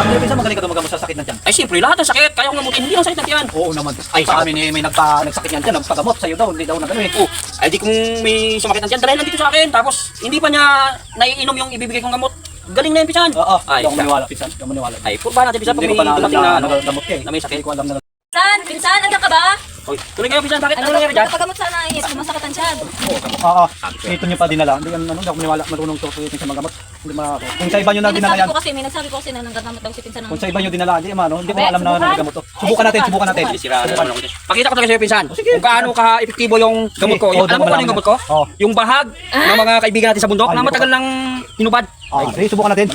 Pero pinsan magaling ka dumagamot sa sakit ng tiyan. Ay, siyempre, lahat ng sakit. Kaya kong gamutin. Hindi lang sakit ng tiyan. Oo naman. Ay, sa amin eh, may nagsakit yan dyan. Nagpagamot sa'yo daw. Hindi daw na gano'n eh. Oh, ay di kung may sumakit ng tiyan, dahil lang dito sa akin. Tapos, hindi pa niya naiinom yung ibibigay kong gamot. Galing na yun, Pisan. Oo, Ay, hindi ako maniwala, pinsan. Hindi ako maniwala. Ay, purba natin, Pisan. Pag Hindi may ko pa dumating na, ano, nagagamot ka eh. na may sakit. Hindi ko alam na. Pinsan, nandiyan ka ba? Oy, tuloy kayo, Pisan. Bakit? Ano Ano nangyari dyan? pagamot sana eh, sumasakit ang tiyan. Oo, ito niyo pa dinala. Hindi ako maniwala. Marunong to sa mga gamot. Hindi kung sa iba niyo na dinala yan. May nagsabi ko kasi na nanggagamot daw si pinsan ng... Kung sa iba niyo dinala, hindi hindi ko Abe, alam na subukan. nagagamot to. Subukan natin, subukan natin. Sira na naman ako dyan. Pakita ko talaga sa'yo, Pinsan. Kung gaano ka-epektibo yung gamot ko. Alam mo kung ano yung gamot ko? Oo. Yung bahag ng mga kaibigan natin sa bundok na matagal nang hinubad. Sige, subukan natin.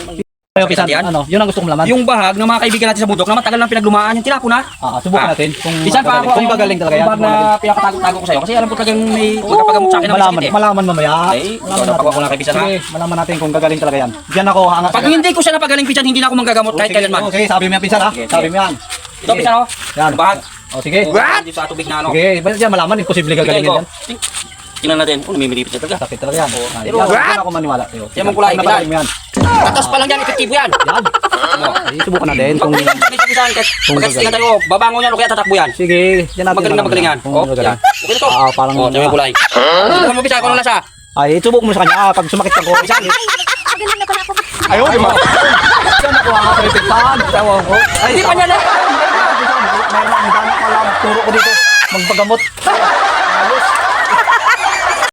Ayo, pinsan, ano, yun ang gusto kong malaman. Yung bahag ng mga kaibigan natin sa bundok na matagal nang pinaglumaan, yung tinapo na. Subukan natin. Pinsan pa ako. Kung gagaling talaga yan. Yung bahag na pinakatago-tago ko sa'yo. Kasi alam ko talagang may magkapagamot sa akin na may sakit eh. Malaman mamaya. Ay, ikaw na pagawa ko lang kay Pinsan ha. Sige, malaman natin kung gagaling talaga yan. Diyan ako hanga. Pag hindi ko siya napagaling, Pinsan, hindi na ako manggagamot kahit kailanman. Okay, sabi mo yan, pinsan ha. Sabi mo yan. Ito, Pinsan, oh. Yan. Bahag. Sige. What? Dito sa tubig na ano. Sige, ba't yan malaman? Imposible gagalingin yan. Tingnan natin kung namimilipit siya talaga. Sakit talaga yan. Pero, Yan ako maniwala. Yan mong kulay, Napagaling mo yan. Tatas pa lang yan, epektibo yan. Yan. Subukan natin Kung kung... Pinsan, pagkastingan tayo, babangon yan o kaya tatakbo yan. Sige, yan natin. Magaling na magaling yan. Kung Oh, magaling. yan. Okay na to. Parang... Oh, sabi yung kulay. Tingnan mo, Pinsan, kung ano lasa. Ay, subok mo sa kanya. Pag sumakit ako, Magaling na pala ako. ayaw, di ba? Diyan ako hanga sa pinsan. Tawa ko. Ay, Hindi pa niya na. may dami ko lang. Turo ko dito. Magpagamot. Ayos.